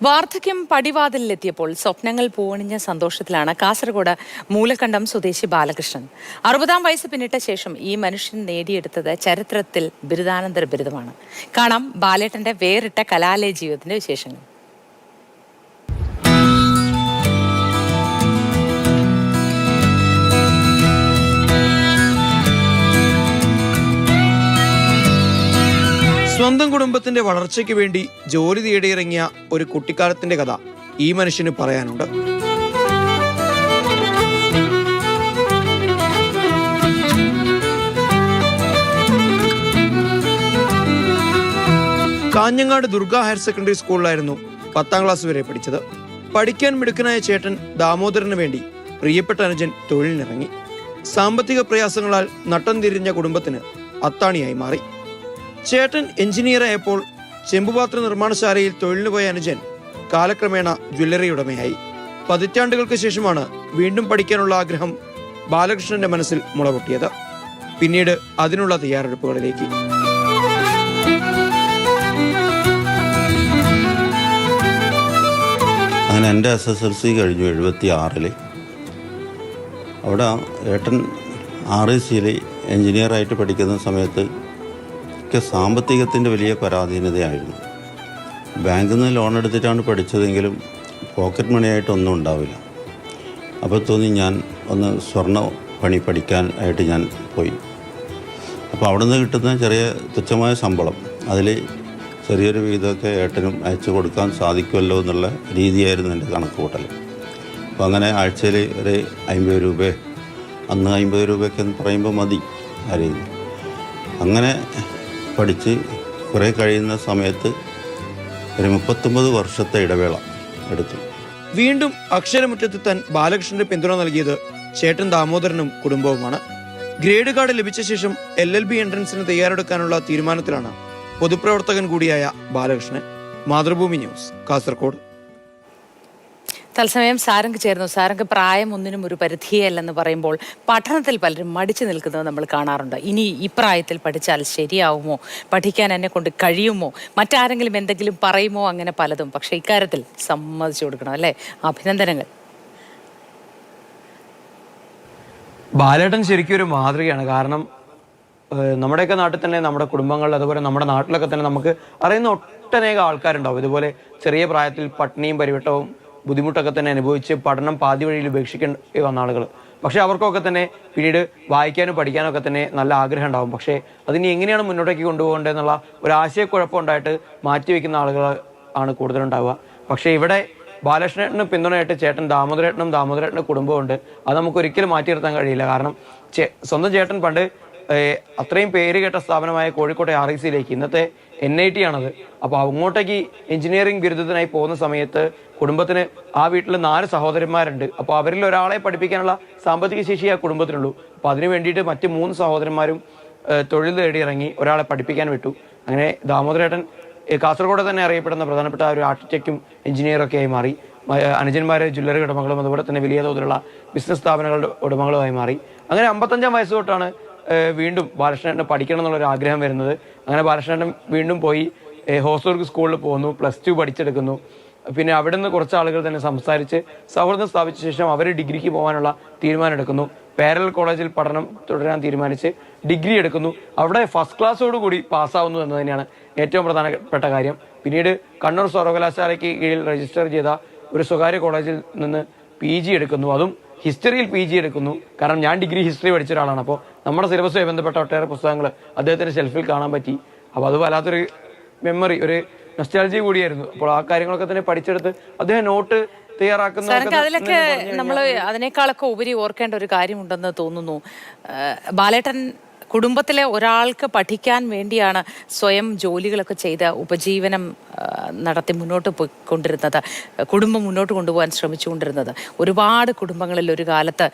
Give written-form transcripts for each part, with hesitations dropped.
വാർദ്ധക്യം പടിവാതിലെത്തിയപ്പോൾ സ്വപ്നങ്ങൾ പൂവണിഞ്ഞ സന്തോഷത്തിലാണ് കാസർഗോഡ് മൂലക്കണ്ടം സ്വദേശി ബാലകൃഷ്ണൻ. 60-ാം വയസ്സ് പിന്നിട്ട ശേഷം ഈ മനുഷ്യൻ നേടിയെടുത്തത് ചരിത്രത്തിൽ ബിരുദാനന്തര ബിരുദമാണ്. കാണാം ബാലേട്ടന്റെ വേറിട്ട കലാലയ ജീവിതത്തിന്റെ വിശേഷങ്ങൾ. സ്വന്തം കുടുംബത്തിന്റെ വളർച്ചയ്ക്ക് വേണ്ടി ജോലി തേടിയിറങ്ങിയ ഒരു കുട്ടിക്കാലത്തിന്റെ കഥ ഈ മനുഷ്യന് പറയാനുണ്ട്. കാഞ്ഞങ്ങാട് ദുർഗ ഹയർ സെക്കൻഡറി സ്കൂളിലായിരുന്നു 10ാം ക്ലാസ് വരെ പഠിച്ചത്. പഠിക്കാൻ മിടുക്കനായ ചേട്ടൻ ദാമോദരന് വേണ്ടി പ്രിയപ്പെട്ട അനുജൻ തൊഴിലിനിറങ്ങി. സാമ്പത്തിക പ്രയാസങ്ങളാൽ നട്ടം തിരിഞ്ഞ കുടുംബത്തിന് അത്താണിയായി മാറി. ചേട്ടൻ എഞ്ചിനീയറായപ്പോൾ ചെമ്പുപാത്ര നിർമ്മാണശാലയിൽ തൊഴിലിന് പോയ അനുജൻ കാലക്രമേണ ജ്വല്ലറി ഉടമയായി. പതിറ്റാണ്ടുകൾക്ക് ശേഷമാണ് വീണ്ടും പഠിക്കാനുള്ള ആഗ്രഹം ബാലകൃഷ്ണന്റെ മനസ്സിൽ മുളപൊട്ടിയത്. പിന്നീട് അതിനുള്ള തയ്യാറെടുപ്പുകളിലേക്ക്. അങ്ങനെ എൻ്റെ SSLC കഴിഞ്ഞു 76-ൽ. അവിടെ ഏട്ടൻ RECയിൽ എൻജിനീയറായിട്ട് പഠിക്കുന്ന സമയത്ത് സാമ്പത്തികത്തിൻ്റെ വലിയ പരാധീനതയായിരുന്നു. ബാങ്കിൽ നിന്ന് ലോൺ എടുത്തിട്ടാണ് പഠിച്ചതെങ്കിലും പോക്കറ്റ് മണിയായിട്ടൊന്നും ഉണ്ടാവില്ല. അപ്പോൾ തോന്നി ഞാൻ ഒന്ന് സ്വർണ്ണ പണി പഠിക്കാനായിട്ട് ഞാൻ പോയി. അപ്പോൾ അവിടെ നിന്ന് കിട്ടുന്ന ചെറിയ തുച്ഛമായ ശമ്പളം, അതിൽ ചെറിയൊരു വിഹിതമൊക്കെ ഏട്ടനും അയച്ചു കൊടുക്കാൻ സാധിക്കുമല്ലോ എന്നുള്ള രീതിയായിരുന്നു എൻ്റെ കണക്ക് കൂട്ടൽ. അപ്പോൾ അങ്ങനെ ആഴ്ചയിൽ ഒരു 50 രൂപ, അന്ന് 50 രൂപയൊക്കെ പറയുമ്പോൾ മതി ആ രീതി. അങ്ങനെ പഠിച്ച് കുറേ കഴിയുന്ന സമയത്ത് ഒരു 39 വർഷത്തെ ഇടവേള എടുത്തു. വീണ്ടും അക്ഷരമുറ്റത്തെത്താൻ ബാലകൃഷ്ണന്റെ പിന്തുണ നൽകിയത് ചേട്ടൻ ദാമോദരനും കുടുംബവുമാണ്. ഗ്രേഡ് കാർഡ് ലഭിച്ച ശേഷം LLB എൻട്രൻസിന് തയ്യാറെടുക്കാനുള്ള തീരുമാനത്തിലാണ് പൊതുപ്രവർത്തകൻ കൂടിയായ ബാലകൃഷ്ണൻ. മാതൃഭൂമി ന്യൂസ്, കാസർഗോഡ്. തത്സമയം സാരംഗ് ചേർന്നു. സാരംഗ് പ്രായം ഒന്നിനും ഒരു പരിധിയല്ലെന്ന് പറയുമ്പോൾ പഠനത്തിൽ പലരും മടിച്ചു നിൽക്കുന്നത് നമ്മൾ കാണാറുണ്ട്. ഇനി ഈ പ്രായത്തിൽ പഠിച്ചാൽ ശരിയാവുമോ, പഠിക്കാൻ എന്നെ കൊണ്ട് കഴിയുമോ, മറ്റാരെങ്കിലും എന്തെങ്കിലും പറയുമോ, അങ്ങനെ പലതും. പക്ഷെ ഇക്കാര്യത്തിൽ സമ്മതിച്ചു കൊടുക്കണം അല്ലേ? അഭിനന്ദനങ്ങൾ. ബാലേട്ടൻ ശരിക്കും ഒരു മാതൃകയാണ്. കാരണം നമ്മുടെയൊക്കെ നാട്ടിൽ തന്നെ, നമ്മുടെ കുടുംബങ്ങളിൽ, അതുപോലെ നമ്മുടെ നാട്ടിലൊക്കെ തന്നെ നമുക്ക് അറിയുന്ന ഒട്ടനേകം ആൾക്കാരുണ്ടാവും ഇതുപോലെ ചെറിയ പ്രായത്തിൽ പട്ടിണിയും പരിവട്ടവും ബുദ്ധിമുട്ടൊക്കെ തന്നെ അനുഭവിച്ച് പഠനം പാതി വഴിയിൽ ഉപേക്ഷിക്കേണ്ടി വന്ന ആളുകൾ. പക്ഷേ അവർക്കൊക്കെ തന്നെ പിന്നീട് വായിക്കാനും പഠിക്കാനും ഒക്കെ തന്നെ നല്ല ആഗ്രഹം ഉണ്ടാവും. പക്ഷേ അതിനി എങ്ങനെയാണ് മുന്നോട്ടേക്ക് കൊണ്ടുപോകേണ്ടതെന്നുള്ള ഒരു ആശയക്കുഴപ്പം ഉണ്ടായിട്ട് മാറ്റിവെക്കുന്ന ആളുകൾ ആണ് കൂടുതലുണ്ടാവുക. പക്ഷേ ഇവിടെ ബാലകൃഷ്ണേട്ടന് പിന്തുണയായിട്ട് ചേട്ടൻ ദാമോദരേട്ടനും കുടുംബമുണ്ട്. അത് നമുക്ക് ഒരിക്കലും മാറ്റി നിർത്താൻ കഴിയില്ല. കാരണം സ്വന്തം ചേട്ടൻ പണ്ട് അത്രയും പേര് കേട്ട സ്ഥാപനമായ കോഴിക്കോട്ടെ RECയിലേക്ക്, ഇന്നത്തെ NIT ആണത്. അപ്പോൾ അങ്ങോട്ടേക്ക് എഞ്ചിനീയറിംഗ് ബിരുദത്തിനായി പോകുന്ന സമയത്ത് കുടുംബത്തിന് ആ വീട്ടിൽ 4 സഹോദരന്മാരുണ്ട്. അപ്പോൾ അവരിൽ ഒരാളെ പഠിപ്പിക്കാനുള്ള സാമ്പത്തിക ശേഷി ആ കുടുംബത്തിനുള്ളൂ. അപ്പോൾ അതിനു വേണ്ടിയിട്ട് മറ്റ് 3 സഹോദരന്മാരും തൊഴിൽ തേടിയിറങ്ങി, ഒരാളെ പഠിപ്പിക്കാൻ വിട്ടു. അങ്ങനെ ദാമോദരേട്ടൻ കാസർഗോഡ് തന്നെ അറിയപ്പെടുന്ന പ്രധാനപ്പെട്ട ഒരു ആർക്കിടെക്റ്റും എഞ്ചിനീയറൊക്കെ ആയി മാറി. അനുജന്മാരെ ജ്വല്ലറി ഉടമകളും അതുപോലെ തന്നെ വലിയ തോതിലുള്ള ബിസിനസ് സ്ഥാപനങ്ങളുടെ ഉടമകളുമായി മാറി. അങ്ങനെ 55-ാം വയസ്സ് തൊട്ടാണ് വീണ്ടും ബാലകൃഷ്ണേട്ടന് പഠിക്കണം എന്നുള്ളൊരു ആഗ്രഹം വരുന്നത്. അങ്ങനെ ബാലകൃഷ്ണേട്ടൻ വീണ്ടും പോയി ഹോസ്ദുർഗ് സ്കൂളിൽ പോകുന്നു, +2 പഠിച്ചെടുക്കുന്നു. പിന്നെ അവിടെ നിന്ന് കുറച്ച് ആളുകൾ തന്നെ സംസാരിച്ച് സൗഹൃദം സ്ഥാപിച്ച ശേഷം അവർ ഡിഗ്രിക്ക് പോകാനുള്ള തീരുമാനം എടുക്കുന്നു. പാരലൽ കോളേജിൽ പഠനം തുടരാൻ തീരുമാനിച്ച് ഡിഗ്രി എടുക്കുന്നു. അവിടെ ഫസ്റ്റ് ക്ലാസ്സോടുകൂടി പാസ്സാവുന്നു എന്ന് തന്നെയാണ് ഏറ്റവും പ്രധാനപ്പെട്ട കാര്യം. പിന്നീട് കണ്ണൂർ സർവകലാശാലയ്ക്ക് കീഴിൽ രജിസ്റ്റർ ചെയ്ത ഒരു സ്വകാര്യ കോളേജിൽ നിന്ന് PG എടുക്കുന്നു. അതും ഹിസ്റ്ററിയിൽ PG എടുക്കുന്നു. കാരണം ഞാൻ ഡിഗ്രി ഹിസ്റ്ററി പഠിച്ച ഒരാളാണ്. അപ്പോൾ നമ്മുടെ സിലബസുമായി ബന്ധപ്പെട്ട ഒട്ടേറെ പുസ്തകങ്ങൾ അദ്ദേഹത്തിൻ്റെ ഷെൽഫിൽ കാണാൻ പറ്റി. അപ്പോൾ അത് വല്ലാത്തൊരു മെമ്മറി, ഒരു നൊസ്റ്റാൾജി കൂടിയായിരുന്നു. അപ്പോൾ ആ കാര്യങ്ങളൊക്കെ തന്നെ പഠിച്ചെടുത്ത് അദ്ദേഹം നോട്ട് തയ്യാറാക്കുന്ന, അതിലൊക്കെ നമ്മൾ അതിനേക്കാളൊക്കെ ഉപരി ഓർക്കേണ്ട ഒരു കാര്യമുണ്ടെന്ന് തോന്നുന്നു. ബാലേട്ടൻ കുടുംബത്തിലെ ഒരാൾക്ക് പഠിക്കാൻ വേണ്ടിയാണ് സ്വയം ജോലികളൊക്കെ ചെയ്ത് ഉപജീവനം നടത്തി മുന്നോട്ട് പോയിക്കൊണ്ടിരുന്നത്, കുടുംബം മുന്നോട്ട് കൊണ്ടുപോകാൻ ശ്രമിച്ചുകൊണ്ടിരുന്നത്. ഒരുപാട് കുടുംബങ്ങളിൽ ഒരു കാലത്ത്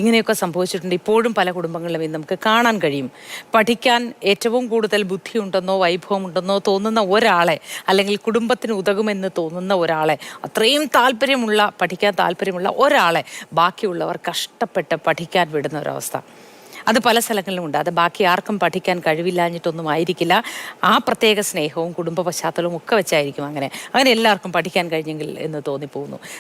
ഇങ്ങനെയൊക്കെ സംഭവിച്ചിട്ടുണ്ട്. ഇപ്പോഴും പല കുടുംബങ്ങളിലും ഇന്ന് നമുക്ക് കാണാൻ കഴിയും. പഠിക്കാൻ ഏറ്റവും കൂടുതൽ ബുദ്ധിയുണ്ടെന്നോ വൈഭവമുണ്ടെന്നോ തോന്നുന്ന ഒരാളെ, അല്ലെങ്കിൽ കുടുംബത്തിന് ഉതകുമെന്ന് തോന്നുന്ന ഒരാളെ, അത്രയും പഠിക്കാൻ താല്പര്യമുള്ള ഒരാളെ ബാക്കിയുള്ളവർ കഷ്ടപ്പെട്ട് പഠിക്കാൻ വിടുന്ന ഒരവസ്ഥ. അത് പല സ്ഥലങ്ങളിലും ഉണ്ട്. അത് ബാക്കി ആർക്കും പഠിക്കാൻ കഴിവില്ലാഞ്ഞിട്ടൊന്നും ആയിരിക്കില്ല. ആ പ്രത്യേക സ്നേഹവും കുടുംബ പശ്ചാത്തലവും ഒക്കെ വെച്ചായിരിക്കും അങ്ങനെ എല്ലാവർക്കും പഠിക്കാൻ കഴിഞ്ഞെങ്കിൽ എന്ന് തോന്നിപ്പോകുന്നു.